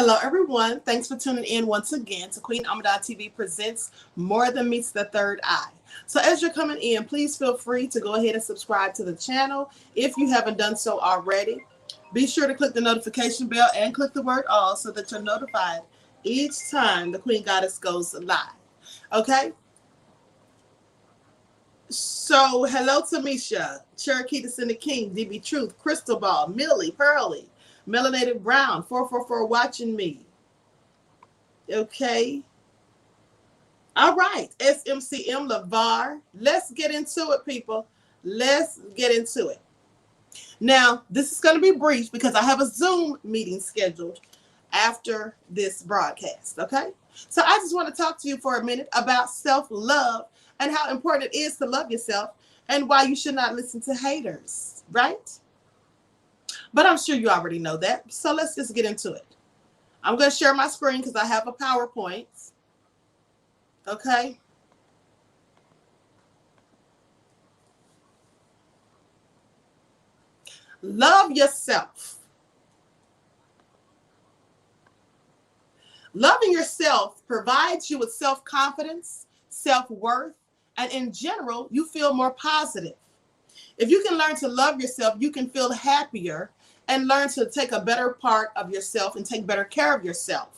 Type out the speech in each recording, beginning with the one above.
Hello, everyone. Thanks for tuning in once again to Queen Ahmadiyyah TV presents More Than Meets the Third Eye. So as you're coming in, please feel free to go ahead and subscribe to the channel if you haven't done so already. Be sure to click the notification bell and click the word all so that you're notified each time the Queen Goddess goes live. Okay? So hello to Misha, Cherokee Descendant King, DB Truth, Crystal Ball, Millie, Pearly, Melanated Brown, 444 watching me. Okay. All right. SMCM LeVar. Let's get into it, people. Let's get into it. Now, this is going to be brief because I have a Zoom meeting scheduled after this broadcast. Okay. So I just want to talk to you for a minute about self-love and how important it is to love yourself and why you should not listen to haters, right? But I'm sure you already know that. So let's just get into it. I'm going to share my screen because I have a PowerPoint. Okay. Love yourself. Loving yourself provides you with self-confidence, self-worth, and in general, you feel more positive. If you can learn to love yourself, you can feel happier and learn to take a better part of yourself and take better care of yourself.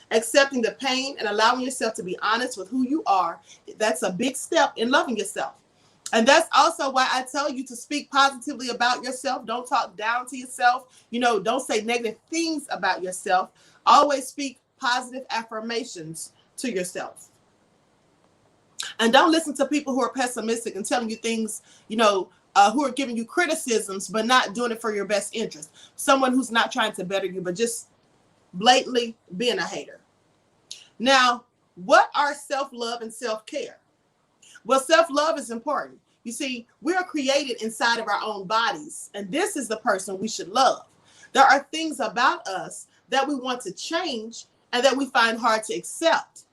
Accepting the pain and allowing yourself to be honest with who you are, that's a big step in loving yourself. And that's also why I tell you to speak positively about yourself. Don't talk down to yourself. Don't say negative things about yourself. Always speak positive affirmations to yourself. And don't listen to people who are pessimistic and telling you things, who are giving you criticisms, but not doing it for your best interest. Someone who's not trying to better you, but just blatantly being a hater. Now, what are self-love and self-care? Well, self-love is important. You see, we are created inside of our own bodies, and this is the person we should love. There are things about us that we want to change and that we find hard to accept.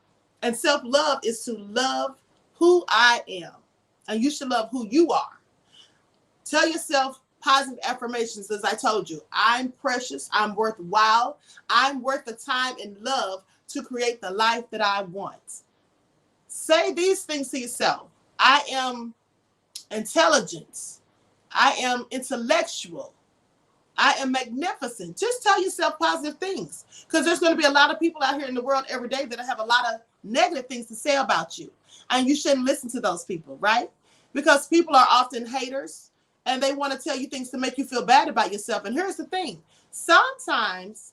And self-love is to love who I am, and you should love who you are. Tell yourself positive affirmations, as I told you. I'm precious. I'm worthwhile. I'm worth the time and love to create the life that I want. Say these things to yourself. I am intelligent. I am intellectual. I am magnificent. Just tell yourself positive things, because there's going to be a lot of people out here in the world every day that have a lot of negative things to say about you. And you shouldn't listen to those people, right? Because people are often haters and they want to tell you things to make you feel bad about yourself. And here's the thing. Sometimes,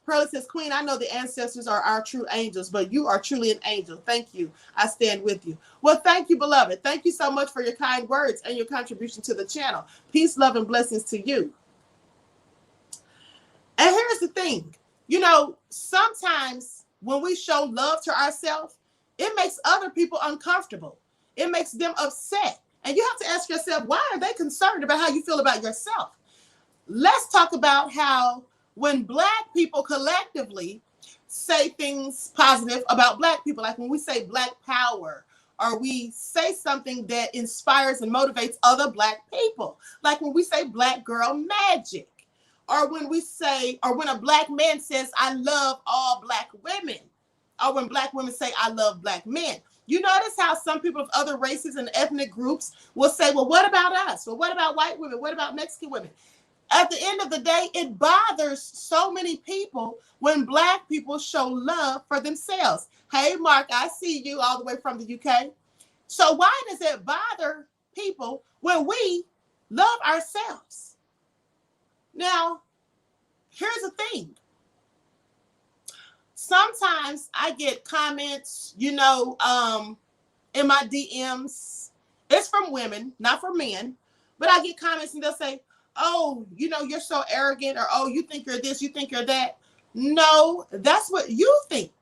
Pearl says, Queen, I know the ancestors are our true angels, but you are truly an angel. Thank you. I stand with you. Well, thank you, beloved. Thank you so much for your kind words and your contribution to the channel. Peace, love, and blessings to you. And here's the thing. Sometimes when we show love to ourselves, it makes other people uncomfortable. It makes them upset. And you have to ask yourself, why are they concerned about how you feel about yourself? Let's talk about how when Black people collectively say things positive about Black people, like when we say Black power, or we say something that inspires and motivates other Black people, like when we say Black girl magic, or when a Black man says, I love all Black women, or when Black women say, I love Black men. You notice how some people of other races and ethnic groups will say, well, what about us? Well, what about white women? What about Mexican women? At the end of the day, it bothers so many people when Black people show love for themselves. Hey, Mark, I see you all the way from the UK. So why does it bother people when we love ourselves? Now, here's the thing. Sometimes I get comments, in my DMs. It's from women, not from men. But I get comments and they'll say, oh, you're so arrogant, or, oh, you think you're this, you think you're that. No, that's what you think.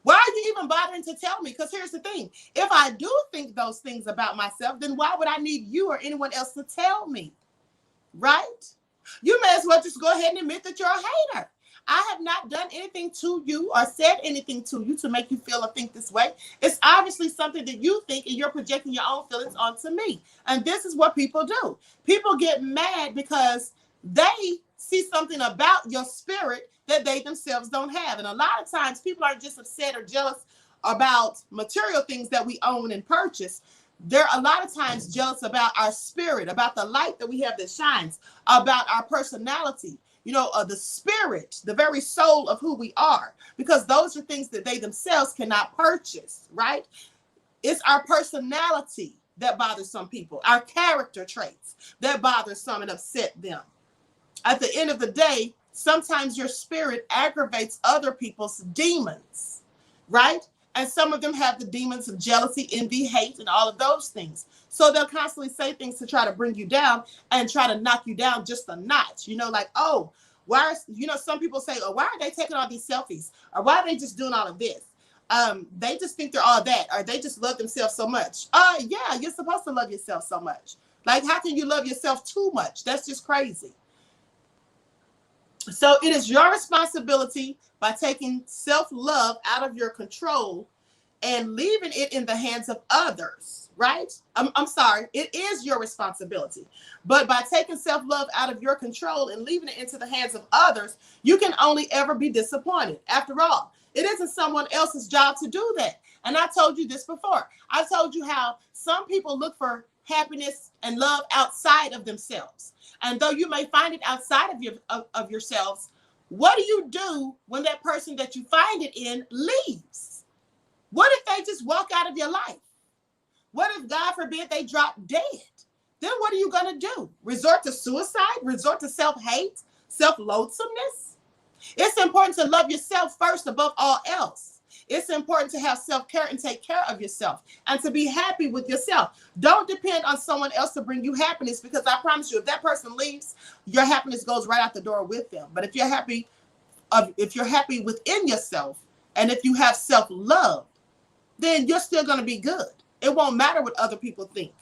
Why are you even bothering to tell me? Because here's the thing. If I do think those things about myself, then why would I need you or anyone else to tell me? Right? You may as well just go ahead and admit that you're a hater. I have not done anything to you or said anything to you to make you feel or think this way. It's obviously something that you think, and you're projecting your own feelings onto me. And this is what people do. People get mad because they see something about your spirit that they themselves don't have. And a lot of times people aren't just upset or jealous about material things that we own and purchase. They're a lot of times jealous about our spirit, about the light that we have that shines, about our personality, the spirit, the very soul of who we are, because those are things that they themselves cannot purchase, right? It's our personality that bothers some people, our character traits that bother some and upset them. At the end of the day, sometimes your spirit aggravates other people's demons, right? And some of them have the demons of jealousy, envy, hate, and all of those things. So they'll constantly say things to try to bring you down and try to knock you down just a notch. Like, oh, some people say, oh, why are they taking all these selfies? Or why are they just doing all of this? They just think they're all that, or they just love themselves so much. Yeah, you're supposed to love yourself so much. Like, how can you love yourself too much? That's just crazy. So it is your responsibility by taking self-love out of your control and leaving it in the hands of others, right? I'm sorry, it is your responsibility. But by taking self-love out of your control and leaving it into the hands of others, you can only ever be disappointed. After all, it isn't someone else's job to do that. And I told you this before. I told you how some people look for happiness and love outside of themselves. And though you may find it outside of yourselves, what do you do when that person that you find it in leaves? What if they just walk out of your life? What if, God forbid, they drop dead? Then what are you going to do? Resort to suicide? Resort to self-hate? Self-loathsomeness? It's important to love yourself first above all else. It's important to have self-care and take care of yourself and to be happy with yourself. Don't depend on someone else to bring you happiness, because I promise you, if that person leaves, your happiness goes right out the door with them. But if you're happy within yourself, and if you have self-love, then you're still going to be good. It won't matter what other people think.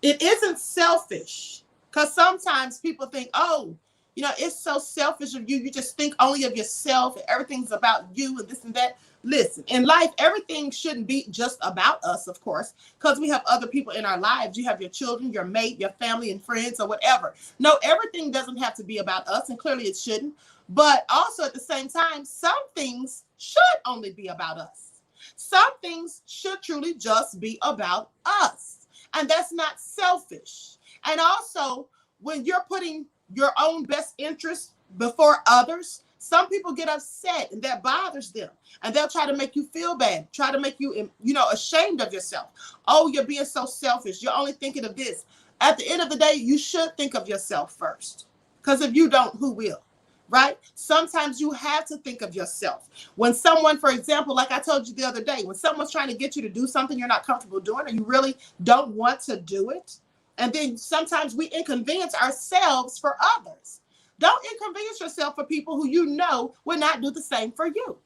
It isn't selfish, because sometimes people think, oh, it's so selfish of you. You just think only of yourself and everything's about you and this and that. Listen, in life, everything shouldn't be just about us, of course, because we have other people in our lives. You have your children, your mate, your family and friends, or whatever. No, everything doesn't have to be about us, and clearly it shouldn't. But also at the same time, some things should only be about us. Some things should truly just be about us. And that's not selfish. And also, when you're putting your own best interest before others, some people get upset and that bothers them. And they'll try to make you feel bad, try to make you, ashamed of yourself. Oh, you're being so selfish. You're only thinking of this. At the end of the day, you should think of yourself first. Because if you don't, who will? Right? Sometimes you have to think of yourself. When someone, for example, like I told you the other day, when someone's trying to get you to do something you're not comfortable doing, or you really don't want to do it, and then sometimes we inconvenience ourselves for others. Don't inconvenience yourself for people who will not do the same for you.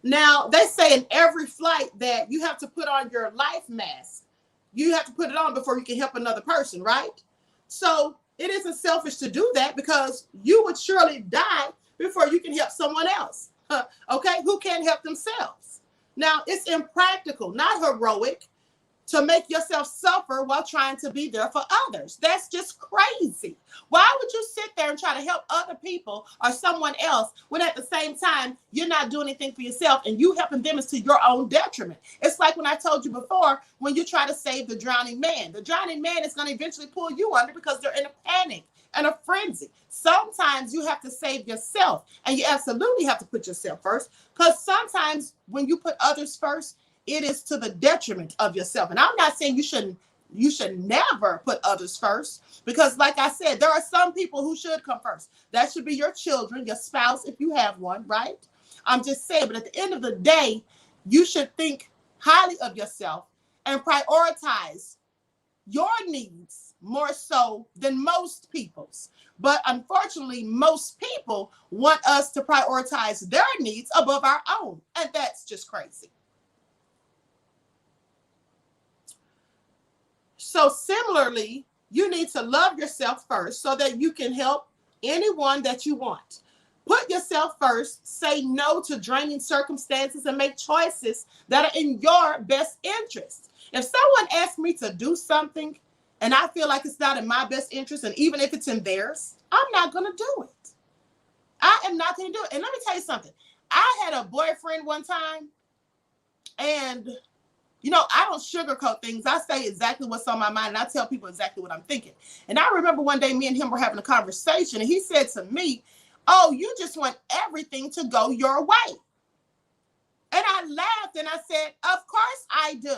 Now, they say in every flight that you have to put on your life mask. You have to put it on before you can help another person, right? So it isn't selfish to do that, because you would surely die before you can help someone else. Okay? Who can't help themselves? Now, it's impractical, not heroic, to make yourself suffer while trying to be there for others. That's just crazy. Why would you sit there and try to help other people or someone else when at the same time you're not doing anything for yourself, and you helping them is to your own detriment? It's like when I told you before, when you try to save the drowning man is going to eventually pull you under, because they're in a panic and a frenzy. Sometimes you have to save yourself, and you absolutely have to put yourself first, because sometimes when you put others first, it is to the detriment of yourself. And I'm not saying you should never put others first, because like I said, there are some people who should come first. That should be your children, your spouse, if you have one, right? I'm just saying, but at the end of the day, you should think highly of yourself and prioritize your needs more so than most people's. But unfortunately, most people want us to prioritize their needs above our own. And that's just crazy. So similarly, you need to love yourself first so that you can help anyone that you want. Put yourself first, say no to draining circumstances, and make choices that are in your best interest. If someone asks me to do something and I feel like it's not in my best interest, and even if it's in theirs, I'm not going to do it. I am not going to do it. And let me tell you something. I had a boyfriend one time, and I don't sugarcoat things. I say exactly what's on my mind, and I tell people exactly what I'm thinking. And I remember one day me and him were having a conversation, and he said to me, "Oh, you just want everything to go your way." And I laughed and I said, "Of course I do.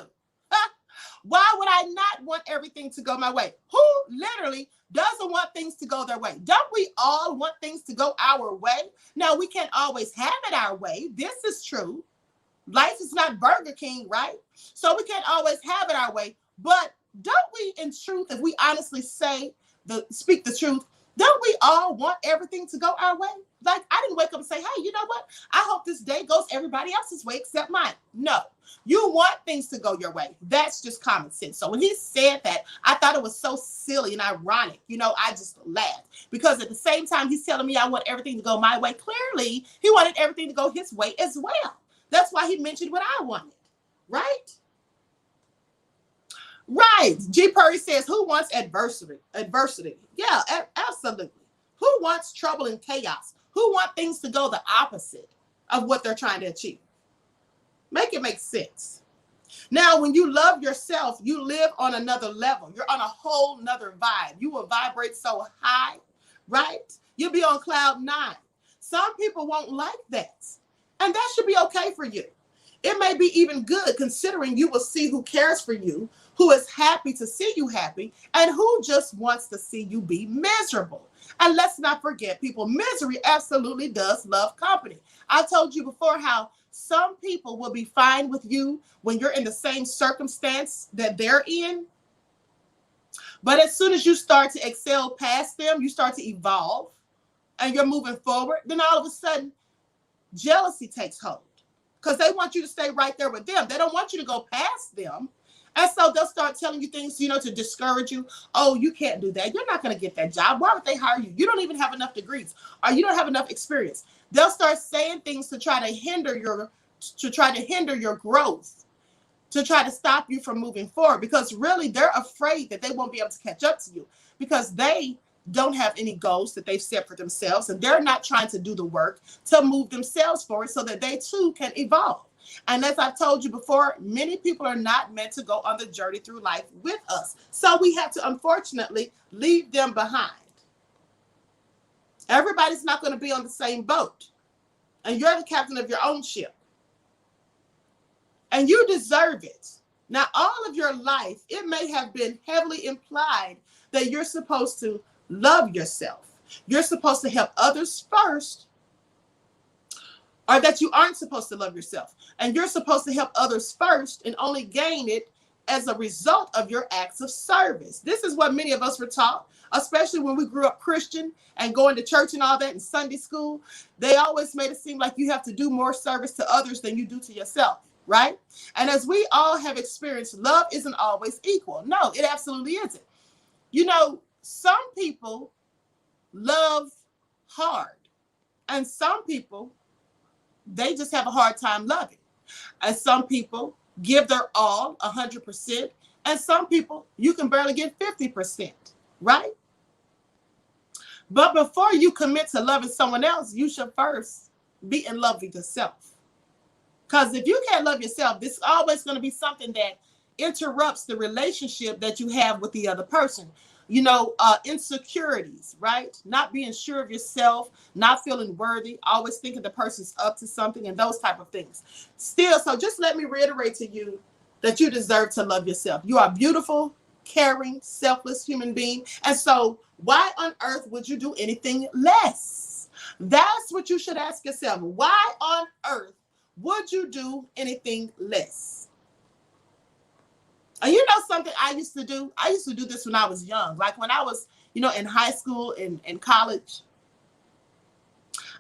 Why would I not want everything to go my way? Who literally doesn't want things to go their way? Don't we all want things to go our way? Now, we can't always have it our way. This is true. Life is not Burger King, right? So we can't always have it our way. But don't we, in truth, if we honestly speak the truth, don't we all want everything to go our way? Like, I didn't wake up and say, "Hey, you know what? I hope this day goes everybody else's way except mine." No, you want things to go your way. That's just common sense. So when he said that, I thought it was so silly and ironic. I just laughed, because at the same time he's telling me I want everything to go my way. Clearly, he wanted everything to go his way as well. That's why he mentioned what I wanted, right? Right. G. Purry says, "Who wants adversity? Adversity. Yeah, absolutely. Who wants trouble and chaos? Who want things to go the opposite of what they're trying to achieve?" Make it make sense. Now, when you love yourself, you live on another level. You're on a whole nother vibe. You will vibrate so high, right? You'll be on cloud 9. Some people won't like that. And that should be okay for you. It may be even good, considering you will see who cares for you, who is happy to see you happy, and who just wants to see you be miserable. And let's not forget, people, misery absolutely does love company. I told you before how some people will be fine with you when you're in the same circumstance that they're in. But as soon as you start to excel past them, you start to evolve, and you're moving forward, then all of a sudden, jealousy takes hold, because they want you to stay right there with them. They don't want you to go past them. And so they'll start telling you things, to discourage you. "Oh, you can't do that. You're not going to get that job. Why would they hire you? You don't even have enough degrees, or you don't have enough experience." They'll start saying things to try to hinder your growth, to try to stop you from moving forward, because really they're afraid that they won't be able to catch up to you, because they don't have any goals that they've set for themselves, and they're not trying to do the work to move themselves forward so that they too can evolve. And as I've told you before, many people are not meant to go on the journey through life with us. So we have to, unfortunately, leave them behind. Everybody's not going to be on the same boat. And you're the captain of your own ship. And you deserve it. Now, all of your life, it may have been heavily implied that you're supposed to love yourself. You're supposed to help others first, or that you aren't supposed to love yourself. And you're supposed to help others first and only gain it as a result of your acts of service. This is what many of us were taught, especially when we grew up Christian and going to church and all that in Sunday school. They always made it seem like you have to do more service to others than you do to yourself, right? And as we all have experienced, love isn't always equal. No, it absolutely isn't. Some people love hard, and some people, they just have a hard time loving. And some people give their all, 100%, and some people, you can barely get 50%, right? But before you commit to loving someone else, you should first be in love with yourself. Because if you can't love yourself, this is always going to be something that interrupts the relationship that you have with the other person. Insecurities, right? Not being sure of yourself, not feeling worthy, always thinking the person's up to something, and those type of things. Still, so just let me reiterate to you that you deserve to love yourself. You are a beautiful, caring, selfless human being. And so why on earth would you do anything less? That's what you should ask yourself. Why on earth would you do anything less? And something I used to do? I used to do this when I was young. Like when I was, in high school and college.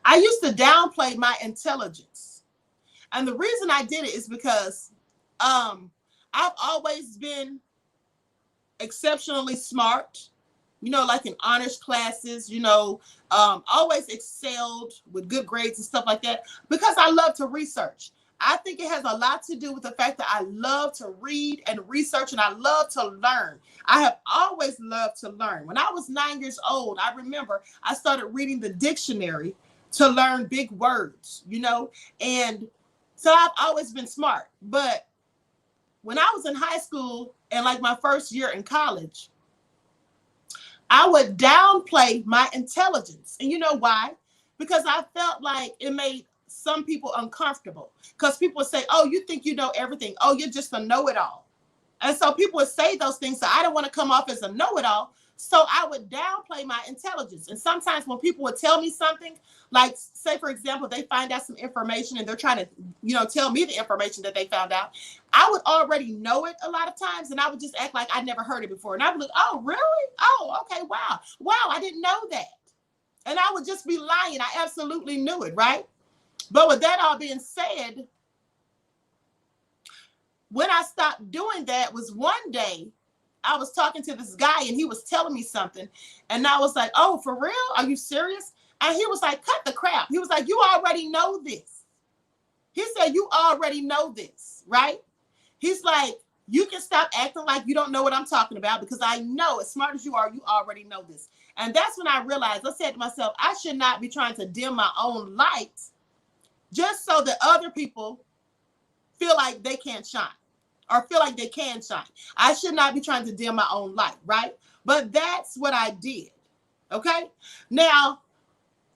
I used to downplay my intelligence. And the reason I did it is because I've always been exceptionally smart, you know, like in honors classes, you know, always excelled with good grades and stuff like that, because I love to research. I think it has a lot to do with the fact that I love to read and research, and I love to learn. I have always loved to learn. When I was 9 years old, I remember I started reading the dictionary to learn big words, you know, and so I've always been smart. But when I was in high school and like my first year in college, I would downplay my intelligence. And you know why? Because I felt like it made some people uncomfortable, because people would say, oh, you think you know everything. Oh, you're just a know-it-all. And so people would say those things. So I didn't want to come off as a know-it-all. So I would downplay my intelligence. And sometimes when people would tell me something, like say, for example, they find out some information and they're trying to, you know, tell me the information that they found out, I would already know it a lot of times. And I would just act like I never heard it before. And I would look, oh, really? Oh, okay. Wow. Wow. I didn't know that. And I would just be lying. I absolutely knew it. Right. But with that all being said, when I stopped doing that was one day I was talking to this guy and he was telling me something. And I was like, oh, for real? Are you serious? And he was like, cut the crap. He was like, you already know this. He said, you already know this, right? He's like, you can stop acting like you don't know what I'm talking about, because I know, as smart as you are, you already know this. And that's when I realized, I said to myself, I should not be trying to dim my own light just so that other people feel like they can't shine or feel like they can shine. I should not be trying to dim my own light, right? But that's what I did, okay? Now,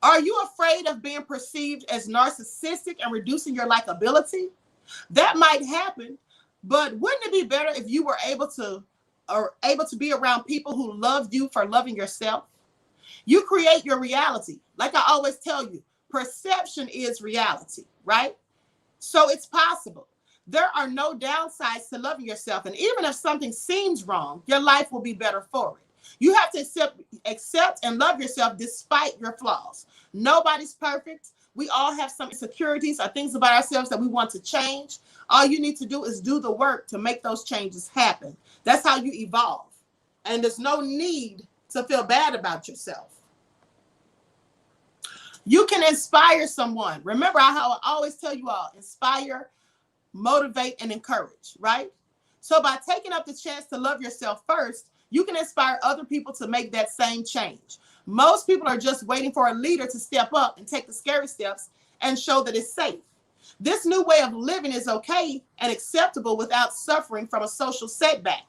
are you afraid of being perceived as narcissistic and reducing your likability? That might happen, but wouldn't it be better if you were able to be around people who love you for loving yourself? You create your reality. Like I always tell you, perception is reality, right? So it's possible. There are no downsides to loving yourself. And even if something seems wrong, your life will be better for it. You have to accept and love yourself despite your flaws. Nobody's perfect. We all have some insecurities or things about ourselves that we want to change. All you need to do is do the work to make those changes happen. That's how you evolve. And there's no need to feel bad about yourself. You can inspire someone. Remember how I always tell you all, inspire, motivate, and encourage, right? So by taking up the chance to love yourself first, you can inspire other people to make that same change. Most people are just waiting for a leader to step up and take the scary steps and show that it's safe. This new way of living is okay and acceptable without suffering from a social setback.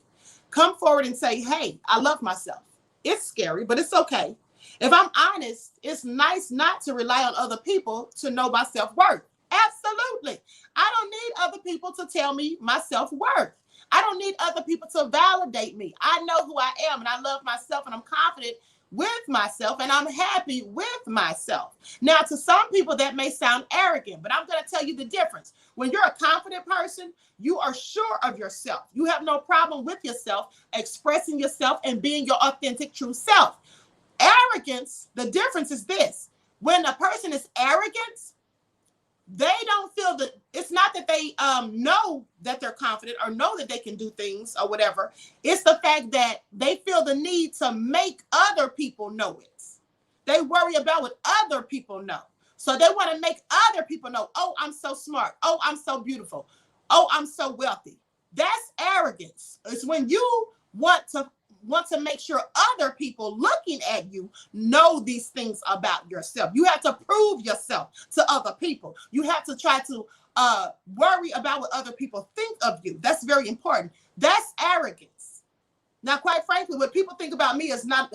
Come forward and say, hey, I love myself. It's scary, but it's okay. If I'm honest, it's nice not to rely on other people to know my self-worth. Absolutely. I don't need other people to tell me my self-worth. I don't need other people to validate me. I know who I am, and I love myself, and I'm confident with myself, and I'm happy with myself. Now, to some people, that may sound arrogant, but I'm going to tell you the difference. When you're a confident person, you are sure of yourself. You have no problem with yourself, expressing yourself and being your authentic, true self. Arrogance, the difference is this. When a person is arrogant, they don't feel that, it's not that they know that they're confident or know that they can do things or whatever. It's the fact that they feel the need to make other people know it. They worry about what other people know. So they want to make other people know, oh, I'm so smart. Oh, I'm so beautiful. Oh, I'm so wealthy. That's arrogance. It's when you want to make sure other people looking at you know these things about yourself. You have to prove yourself to other people. You have to try to worry about what other people think of you. That's very important. That's arrogance. Now, quite frankly, what people think about me is none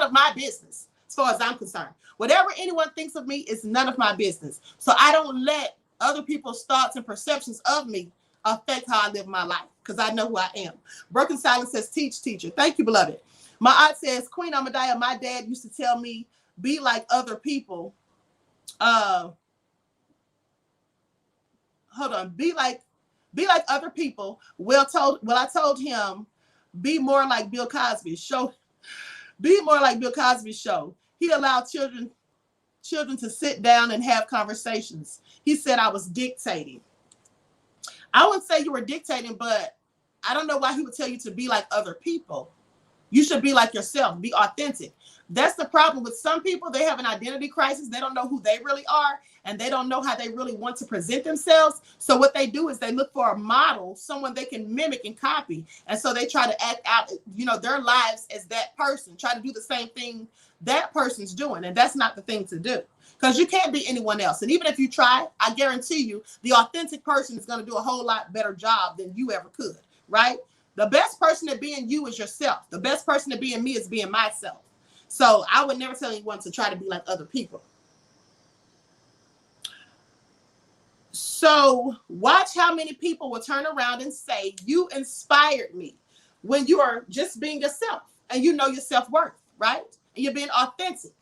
of my business, as far as I'm concerned. Whatever anyone thinks of me is none of my business. So I don't let other people's thoughts and perceptions of me affect how I live my life, because I know who I am. Broken Silence says, teach, teacher. Thank you, beloved. My aunt says, Queen Ahmadiyyah, my dad used to tell me, be like other people. Be like other people. Well, I told him, be more like Bill Cosby's show. Be more like Bill Cosby's show. He allowed children to sit down and have conversations. He said I was dictating. I wouldn't say you were dictating, but I don't know why he would tell you to be like other people. You should be like yourself, be authentic. That's the problem with some people. They have an identity crisis. They don't know who they really are, and they don't know how they really want to present themselves. So what they do is they look for a model, someone they can mimic and copy. And so they try to act out, their lives as that person, try to do the same thing that person's doing. And that's not the thing to do, because you can't be anyone else. And even if you try, I guarantee you, the authentic person is going to do a whole lot better job than you ever could, right? The best person at being you is yourself. The best person at being me is being myself. So I would never tell anyone to try to be like other people. So watch how many people will turn around and say, you inspired me, when you are just being yourself and you know your self-worth, right? And you're being authentic.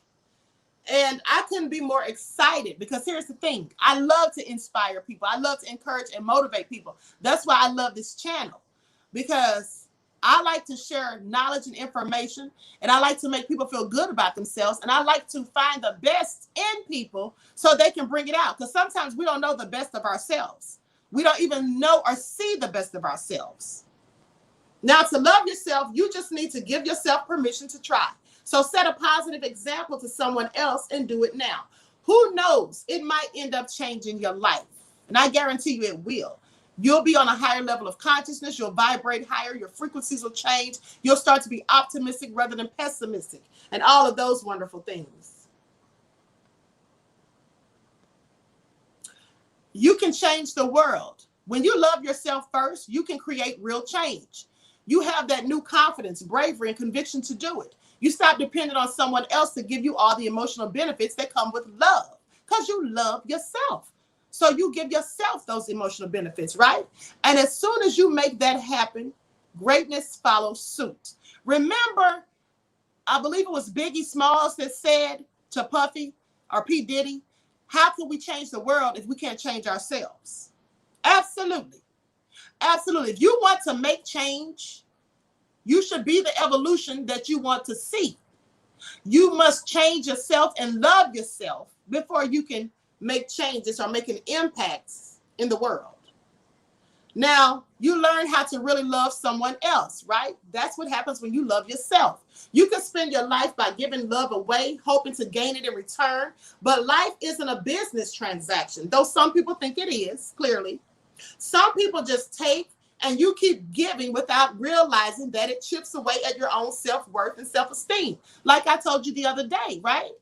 And I couldn't be more excited, because here's the thing. I love to inspire people. I love to encourage and motivate people. That's why I love this channel, because I like to share knowledge and information, and I like to make people feel good about themselves. And I like to find the best in people so they can bring it out. Because sometimes we don't know the best of ourselves. We don't even know or see the best of ourselves. Now, to love yourself, you just need to give yourself permission to try. So set a positive example to someone else and do it now. Who knows? It might end up changing your life. And I guarantee you it will. You'll be on a higher level of consciousness. You'll vibrate higher. Your frequencies will change. You'll start to be optimistic rather than pessimistic, and all of those wonderful things. You can change the world. When you love yourself first, you can create real change. You have that new confidence, bravery, and conviction to do it. You stop depending on someone else to give you all the emotional benefits that come with love, because you love yourself. So you give yourself those emotional benefits, right? And as soon as you make that happen, greatness follows suit. Remember, I believe it was Biggie Smalls that said to Puffy or P. Diddy, how can we change the world if we can't change ourselves? Absolutely. Absolutely. If you want to make change, you should be the evolution that you want to see. You must change yourself and love yourself before you can make changes or making impacts in the world. Now, you learn how to really love someone else, right? That's what happens when you love yourself. You can spend your life by giving love away, hoping to gain it in return. But life isn't a business transaction, though some people think it is, clearly. Some people just take, and you keep giving without realizing that it chips away at your own self-worth and self-esteem. Like I told you the other day, right?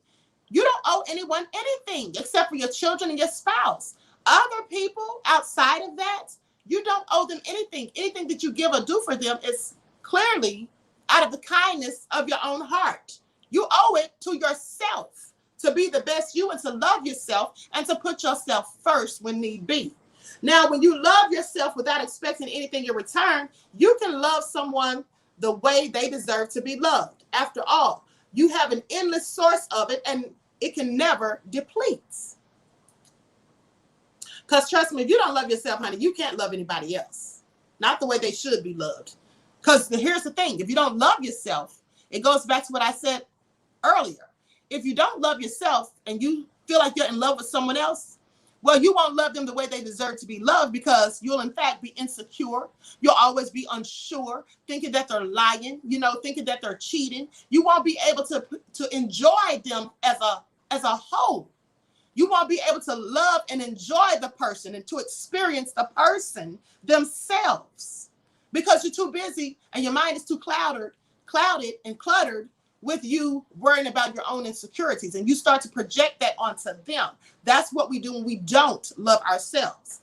You don't owe anyone anything except for your children and your spouse. Other people outside of that, you don't owe them anything. Anything that you give or do for them is clearly out of the kindness of your own heart. You owe it to yourself to be the best you and to love yourself and to put yourself first when need be. Now, when you love yourself without expecting anything in return, you can love someone the way they deserve to be loved. After all, you have an endless source of it, and it can never deplete. Because trust me, if you don't love yourself, honey, you can't love anybody else. Not the way they should be loved. Because here's the thing. If you don't love yourself, it goes back to what I said earlier. If you don't love yourself and you feel like you're in love with someone else, well, you won't love them the way they deserve to be loved, because you'll in fact be insecure. You'll always be unsure, thinking that they're lying, thinking that they're cheating. You won't be able to enjoy them as a whole. You won't be able to love and enjoy the person and to experience the person themselves, because you're too busy and your mind is too clouded and cluttered with you worrying about your own insecurities, and you start to project that onto them. That's what we do when we don't love ourselves.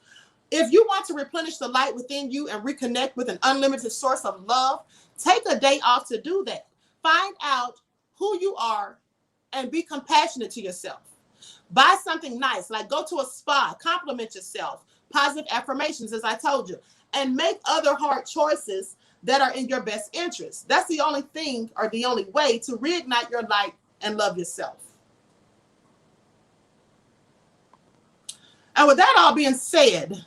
If you want to replenish the light within you and reconnect with an unlimited source of love, take a day off to do that. Find out who you are and be compassionate to yourself. Buy something nice, like go to a spa, compliment yourself, positive affirmations, as I told you, and make other hard choices that are in your best interest. That's the only thing, or the only way, to reignite your light and love yourself. And with that all being said,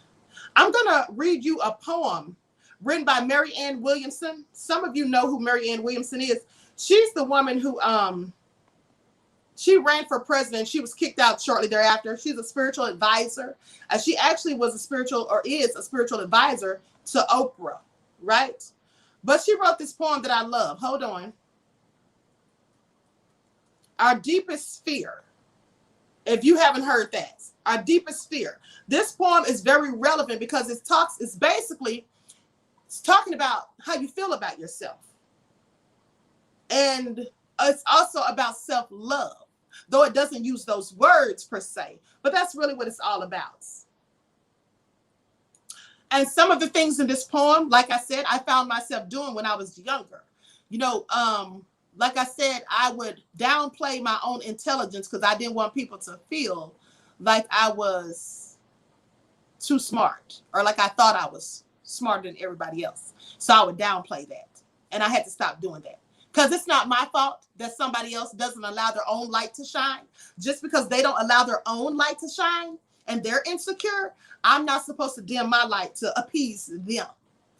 I'm going to read you a poem written by Marianne Williamson. Some of you know who Marianne Williamson is. She's the woman who she ran for president. She was kicked out shortly thereafter. She's a spiritual advisor. She actually was a spiritual, or is a spiritual advisor to Oprah, right? But she wrote this poem that I love. Hold on. Our deepest fear. If you haven't heard that, our deepest fear. This poem is very relevant because it's talking about how you feel about yourself. And it's also about self-love, though it doesn't use those words per se, but that's really what it's all about. And some of the things in this poem, like I said, I found myself doing when I was younger. You know, like I said, I would downplay my own intelligence because I didn't want people to feel like I was too smart or like I thought I was smarter than everybody else. So I would downplay that. And I had to stop doing that. Because it's not my fault that somebody else doesn't allow their own light to shine. Just because they don't allow their own light to shine and they're insecure, I'm not supposed to dim my light to appease them.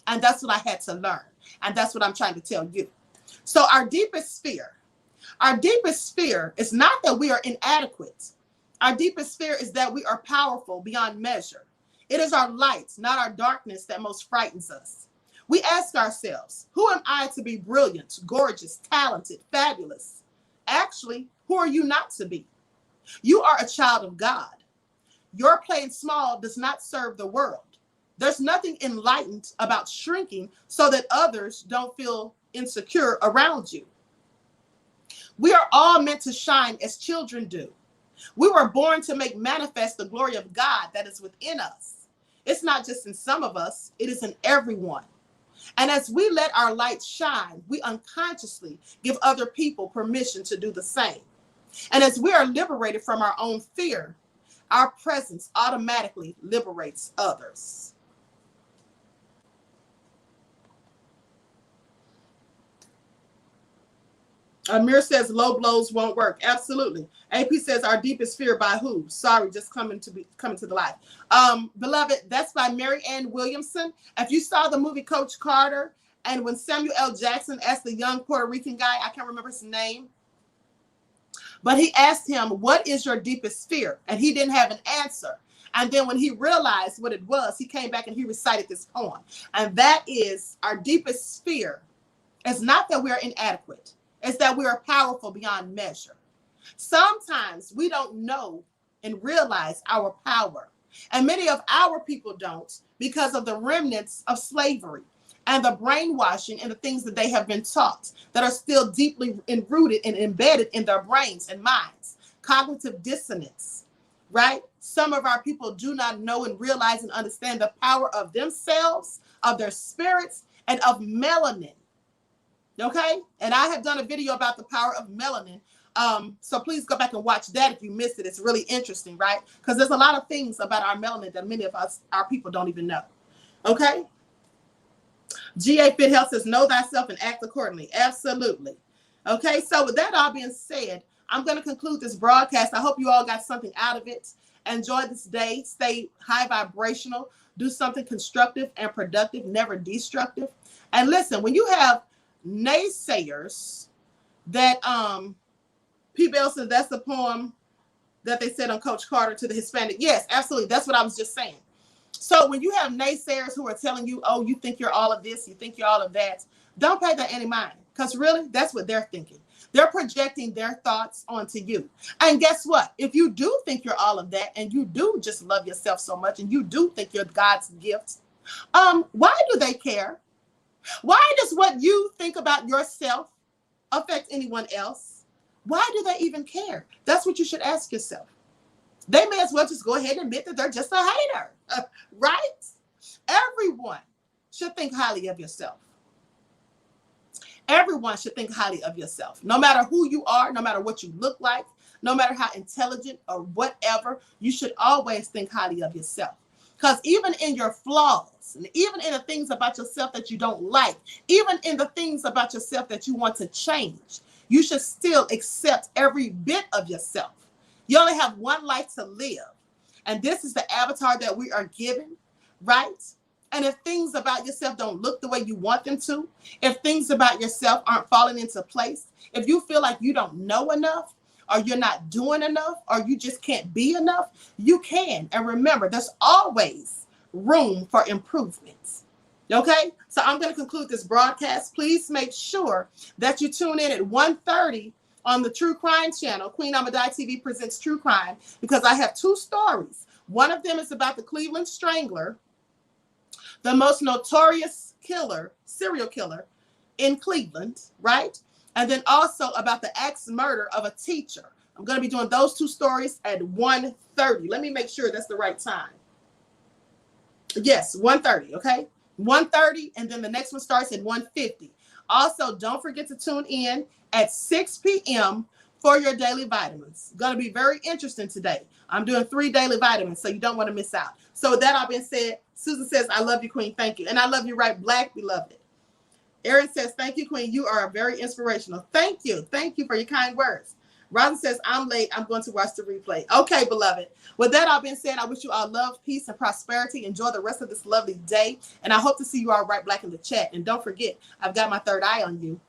And that's what I had to learn. And that's what I'm trying to tell you. So our deepest fear is not that we are inadequate. Our deepest fear is that we are powerful beyond measure. It is our light, not our darkness, that most frightens us. We ask ourselves, who am I to be brilliant, gorgeous, talented, fabulous? Actually, who are you not to be? You are a child of God. Your playing small does not serve the world. There's nothing enlightened about shrinking so that others don't feel insecure around you. We are all meant to shine as children do. We were born to make manifest the glory of God that is within us. It's not just in some of us, it is in everyone. And as we let our light shine, we unconsciously give other people permission to do the same. And as we are liberated from our own fear, our presence automatically liberates others. Amir says low blows won't work. Absolutely. AP says our deepest fear by who? Sorry, just coming to the live. Beloved, that's by Mary Ann Williamson. If you saw the movie Coach Carter, and when Samuel L. Jackson asked the young Puerto Rican guy, I can't remember his name, but he asked him, what is your deepest fear? And he didn't have an answer. And then when he realized what it was, he came back and he recited this poem. And that is our deepest fear. It's not that we are inadequate. It's that we are powerful beyond measure. Sometimes we don't know and realize our power. And many of our people don't because of the remnants of slavery and the brainwashing and the things that they have been taught that are still deeply rooted and embedded in their brains and minds. Cognitive dissonance, right? Some of our people do not know and realize and understand the power of themselves, of their spirits, and of melanin. Okay? And I have done a video about the power of melanin. So please go back and watch that if you missed it. It's really interesting, right? Because there's a lot of things about our melanin that many of us, our people, don't even know. Okay? GA Fit Health says, know thyself and act accordingly. Absolutely. Okay, so with that all being said, I'm going to conclude this broadcast. I hope you all got something out of it. Enjoy this day. Stay high vibrational. Do something constructive and productive, never destructive. And listen, when you have naysayers that P. Bell says that's the poem that they said on Coach Carter to the Hispanic. Yes, absolutely. That's what I was just saying. So when you have naysayers who are telling you, oh, you think you're all of this, you think you're all of that, don't pay that any mind. Because really, that's what they're thinking. They're projecting their thoughts onto you. And guess what? If you do think you're all of that and you do just love yourself so much and you do think you're God's gift, why do they care? Why does what you think about yourself affect anyone else? Why do they even care? That's what you should ask yourself. They may as well just go ahead and admit that they're just a hater, right? Everyone should think highly of yourself. Everyone should think highly of yourself. No matter who you are, no matter what you look like, no matter how intelligent or whatever, you should always think highly of yourself. Because even in your flaws, and even in the things about yourself that you don't like, even in the things about yourself that you want to change, you should still accept every bit of yourself. You only have one life to live. And this is the avatar that we are given, right? And if things about yourself don't look the way you want them to, if things about yourself aren't falling into place, if you feel like you don't know enough, or you're not doing enough, or you just can't be enough, you can. And remember, there's always room for improvements. Okay, so I'm going to conclude this broadcast. Please make sure that you tune in at 1:30 on the True Crime channel. Queen Ahmadiyyah TV presents True Crime, because I have two stories. One of them is about the Cleveland Strangler, the most notorious serial killer in Cleveland, right? And then also about the axe murder of a teacher. I'm going to be doing those two stories at 1:30. Let me make sure that's the right time. Yes, 1:30, okay? 1:30, and then the next one starts at 1:50. Also, don't forget to tune in at 6 p.m. for your daily vitamins. Going to be very interesting today. I'm doing 3 daily vitamins, so you don't want to miss out. So with that all being said, Susan says, I love you, Queen. Thank you. And I love you, right? Black, beloved. Erin says, thank you, Queen. You are very inspirational. Thank you. Thank you for your kind words. Robin says, I'm late. I'm going to watch the replay. Okay, beloved. With that all being said, I wish you all love, peace, and prosperity. Enjoy the rest of this lovely day. And I hope to see you all right black in the chat. And don't forget, I've got my third eye on you.